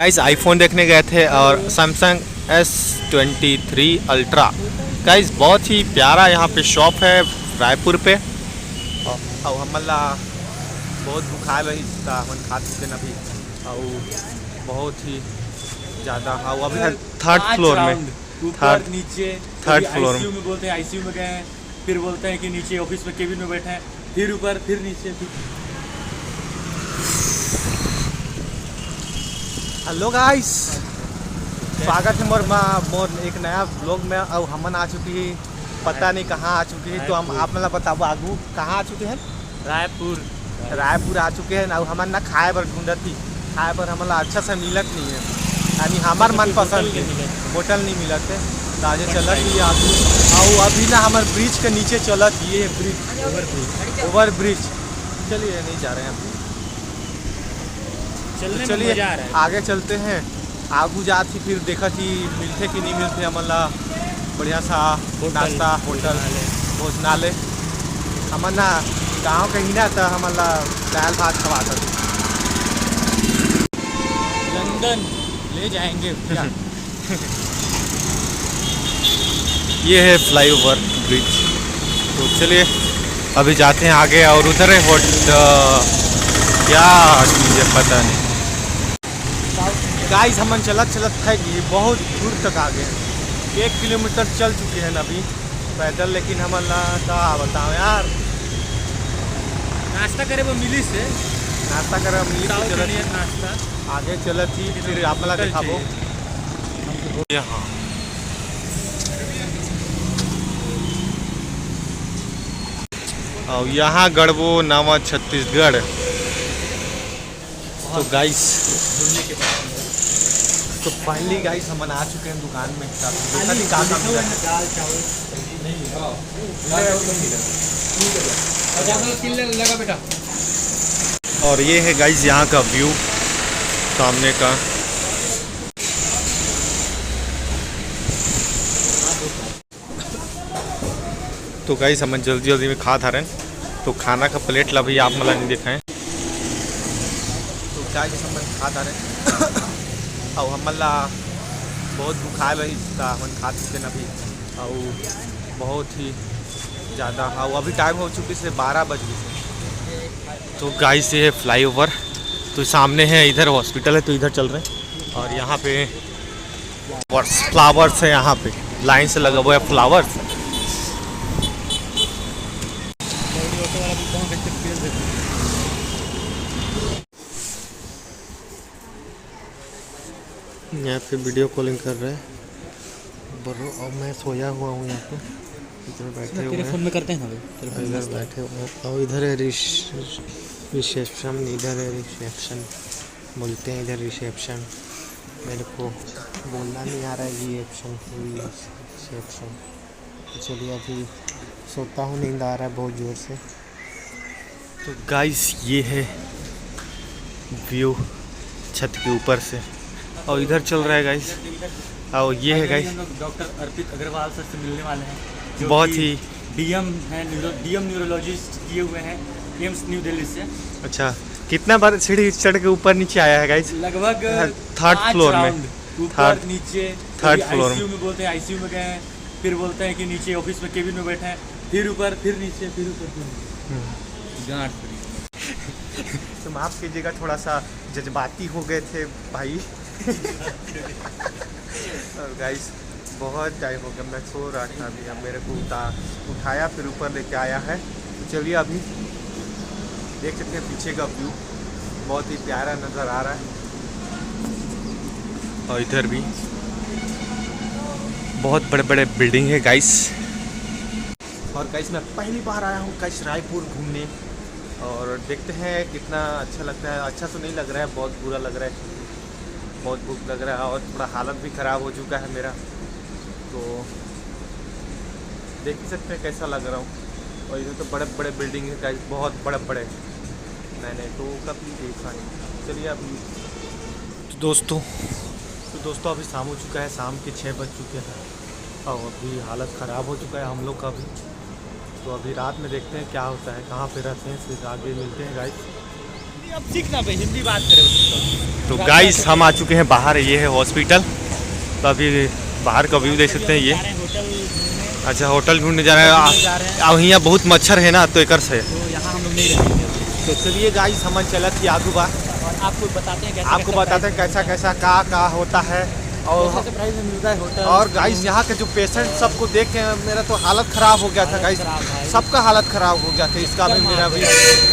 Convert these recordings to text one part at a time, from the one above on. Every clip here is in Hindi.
गाइस आईफोन देखने गए थे और सैमसंग S23 अल्ट्रा। गाइस बहुत ही प्यारा यहाँ पे शॉप है रायपुर पे। और हमला बहुत बुखार रही था हम खा चुके न अभी और बहुत ही ज़्यादा। हाँ अभी थर्ड फ्लोर में, ऊपर नीचे थर्ड फ्लोर आईसीयू में बोलते हैं, आईसीयू में गए हैं, फिर बोलते हैं कि नीचे ऑफिस में केबिन में बैठे हैं, फिर ऊपर फिर नीचे हेलो गाइस, स्वागत है मोर एक नया ब्लॉग में। अब हमन आ चुकी है, पता नहीं कहाँ आ चुकी है, तो हम आप मतलब बताओ आगू कहाँ आ चुके हैं। रायपुर आ चुके हैं। अब हमन ना खाए पर ढूंढत थी, खाए पर हमला अच्छा से मिलत नहीं है, यानी हमार मनपसंद के होटल नहीं मिलत है। तो आज चलत ही आगू और अभी ना हमारे ब्रिज के नीचे चलत, ये ब्रिज ओवर ब्रिज। चलिए नहीं जा रहे हैं अभी, चलिए आगे चलते हैं। आगू जाती फिर देखा थी मिलते कि नहीं मिलते हमला बढ़िया सा नाश्ता होटल भोजनालय। हमन ना गाँव कहीं ना था हमला दाल भात खवाता थी। लंदन ले जाएंगे क्या? ये है फ्लाईओवर ब्रिज। तो चलिए अभी जाते हैं आगे और उधर है क्या चीज़ है पता नहीं। गाइस हमन चलत है कि बहुत दूर तक आ गए, 1 किलोमीटर चल चुके हैं अभी पैदल। लेकिन हमन का बताओ यार, नाश्ता करे वो मिली से नाश्ता करे मिली तो चलत नाश्ता आगे चलत ही फिर आपला दिखाबो यहाँ। और यहाँ गढ़बो नावा छत्तीसगढ़। तो गाइस तो फाइनली गाइस हम आ चुके हैं दुकान में। दाल चावल लगा बेटा। और ये है गाइस यहाँ का व्यू सामने का। तो गाइस हम जल्दी जल्दी में खा था रहे, तो खाना का प्लेट ला भी आप मला नहीं दिखाएं। तो गाइस हम खा था रहे और हमला बहुत बुखार रही था हम खा चुके न अभी और बहुत ही ज़्यादा। हाँ अभी टाइम हो चुकी से 12 बज गए। तो गाइस ये है फ्लाईओवर, तो सामने है इधर हॉस्पिटल है, तो इधर चल रहे हैं। और यहाँ पे फ्लावर्स है, यहाँ पे लाइन से लगा हुआ है फ्लावर्स। यहाँ पे वीडियो कॉलिंग कर रहे हैं बरो, और मैं सोया हुआ हूँ यहाँ पे। इधर बैठे हुए हैं, फोन में करते हैं इधर बैठे हुए हैं। और इधर है रिसेप्शन, इधर है रिसेप्शन बोलते हैं, इधर रिसेप्शन। मेरे को बोलना नहीं आ रहा है रिसेप्शन। चलिए अभी सोता हूँ, नींद आ रहा है बहुत ज़ोर से। तो गाइस ये है व्यू छत के ऊपर से, और इधर चल रहा है गाइस। और ये है गाइस डॉक्टर अर्पित अग्रवाल सर से मिलने वाले हैं, बहुत ही डीएम हैं, डीएम न्यूरोलॉजिस्ट किए हुए हैं एम्स न्यू दिल्ली से। अच्छा, कितना बार सीढ़ी चढ़ के ऊपर नीचे आया है गाइस? लगभग थर्ड फ्लोर में, ऊपर नीचे थर्ड फ्लोर में बोलते हैं, आईसीयू में गए हैं, फिर बोलते हैं कि नीचे ऑफिस में केबिन में बैठे हैं, फिर ऊपर फिर नीचे फिर ऊपर गांठ। तो माफ़ कीजिएगा, थोड़ा सा जज्बाती हो गए थे भाई। और गाइस बहुत टाइम हो गया, मैं सो रहा था अभी। अब मेरे को उठाया फिर ऊपर लेके आया है। तो चलिए अभी देख सकते हैं पीछे का व्यू, बहुत ही प्यारा नज़र आ रहा है। और इधर भी बहुत बड़े बड़े बिल्डिंग है गाइस। और गाइस मैं पहली बार आया हूँ गाइस रायपुर घूमने, और देखते हैं कितना अच्छा लगता है। अच्छा तो नहीं लग रहा है, बहुत बुरा लग रहा है, बहुत भूख लग रहा है और थोड़ा हालत भी ख़राब हो चुका है मेरा। तो देख ही सकते हैं कैसा लग रहा हूँ। और इधर तो बड़े बड़े बिल्डिंग है गाइस, बहुत बड़े बड़े। मैंने तो कभी देखा नहीं। चलिए अभी तो दोस्तों अभी शाम हो चुका है, शाम के 6 बज चुके हैं और अभी हालत ख़राब हो चुका है हम लोग का भी। तो अभी रात में देखते हैं क्या होता है, कहाँ पे रहते हैं, फिर आगे मिलते हैं गाइस। अब सीखना भाई, हिंदी बात करें। तो गाइस हम आ चुके हैं बाहर, ये है हॉस्पिटल। तो अभी बाहर का व्यू देख सकते हैं ये। अच्छा होटल ढूंढने जा रहे हैं। अब यहाँ बहुत मच्छर है ना, तो एक से तो यहाँ हम लोग नहीं रहेंगे। तो चलिए गाइस हम चलत थी आगू बार, और आपको बताते हैं आपको बताते हैं कैसा कैसा का होता है। और प्राइस में मिलता है होटल। और गाइस यहाँ के जो पेशेंट सबको देख के मेरा तो हालत ख़राब हो गया था गाइस, सबका हालत ख़राब हो गया था, इसका भी मेरा भी।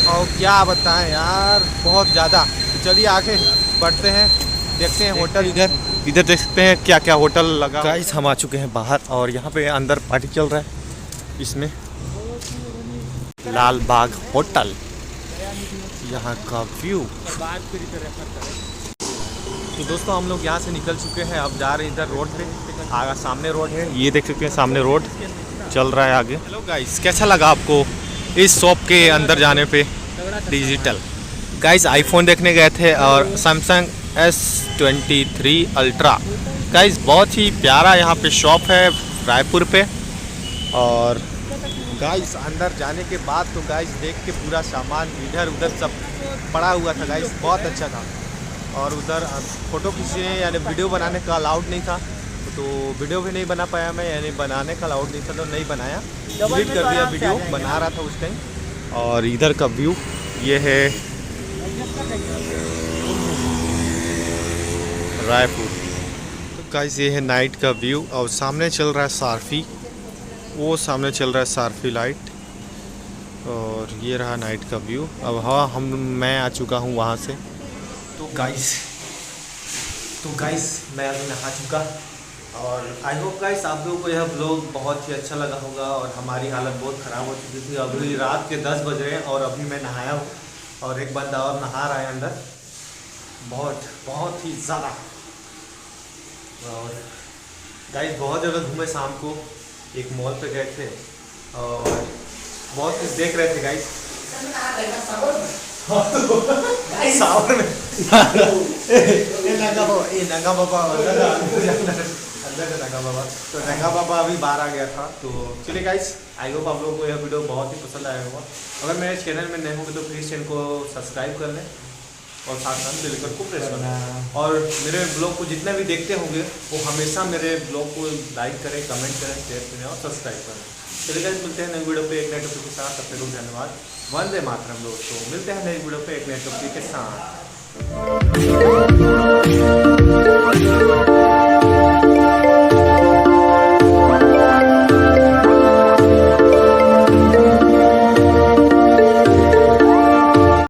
और क्या बताएं यार, बहुत ज़्यादा। तो चलिए आगे बढ़ते हैं, देखते हैं होटल। इधर देख सकते हैं क्या क्या होटल लगा। गाइस हम आ चुके हैं बाहर और यहाँ पे अंदर पार्टी चल रहा है। इसमें लाल बाग होटल, यहाँ का व्यू। तो दोस्तों हम लोग यहाँ से निकल चुके हैं, अब जा रहे हैं इधर रोड पे। आगे सामने रोड है, ये देख सकते हैं सामने रोड चल रहा है आगे। हेलो गाइस, कैसा लगा आपको इस शॉप के अंदर जाने पे? डिजिटल गाइस आईफोन देखने गए थे और सैमसंग S23 अल्ट्रा। गाइस बहुत ही प्यारा यहाँ पे शॉप है रायपुर पे। और गाइस अंदर जाने के बाद तो गाइस देख के पूरा सामान इधर उधर सब पड़ा हुआ था गाइस, बहुत अच्छा था। और उधर फ़ोटो खींचने यानी वीडियो बनाने का अलाउड नहीं था, तो वीडियो भी नहीं बना पाया मैं, यानी बनाने का अलाउड नहीं था तो नहीं बनाया, डिलीट कर दिया। वीडियो बना रहा था उस टाइम। और इधर का व्यू ये है रायपुर। तो गाइस ये है नाइट का व्यू और सामने चल रहा है सार्फी, वो सामने चल रहा है सार्फी लाइट। और ये रहा नाइट का व्यू। अब हाँ मैं आ चुका हूँ वहाँ से। तो गाइस मैं अभी नहा चुका और आई होप गाइस आप लोगों को यह ब्लॉग बहुत ही अच्छा लगा होगा। और हमारी हालत बहुत ख़राब हो चुकी थी, अभी रात के 10 बज रहे हैं और अभी मैं नहाया हूँ और एक बंदा और नहा रहा है अंदर, बहुत ही ज़्यादा। और गाइस बहुत जगह घूमे, शाम को एक मॉल पे गए थे और बहुत कुछ देख रहे थे गाइस। सावर में नंगा बाबा तो नंगा बाबा अभी बाहर आ गया था। तो चलिए गाइस आई होप आप लोगों को यह वीडियो बहुत ही पसंद आया होगा। अगर मेरे चैनल में नए होंगे तो प्लीज़ चैनल को सब्सक्राइब कर लें और साथ साथ बेल आइकन को प्रेस करना। और मेरे ब्लॉग को जितने भी देखते होंगे वो हमेशा मेरे ब्लॉग को लाइक करें, कमेंट करें, शेयर करें और सब्सक्राइब करें। चलिए गाइस मिलते हैं नई वीडियो पे एक नए टॉपिक के साथ। तब तक धन्यवाद। वंदे मातरम दोस्तों, मिलते हैं नई वीडियो पे एक नए टॉपिक के साथ।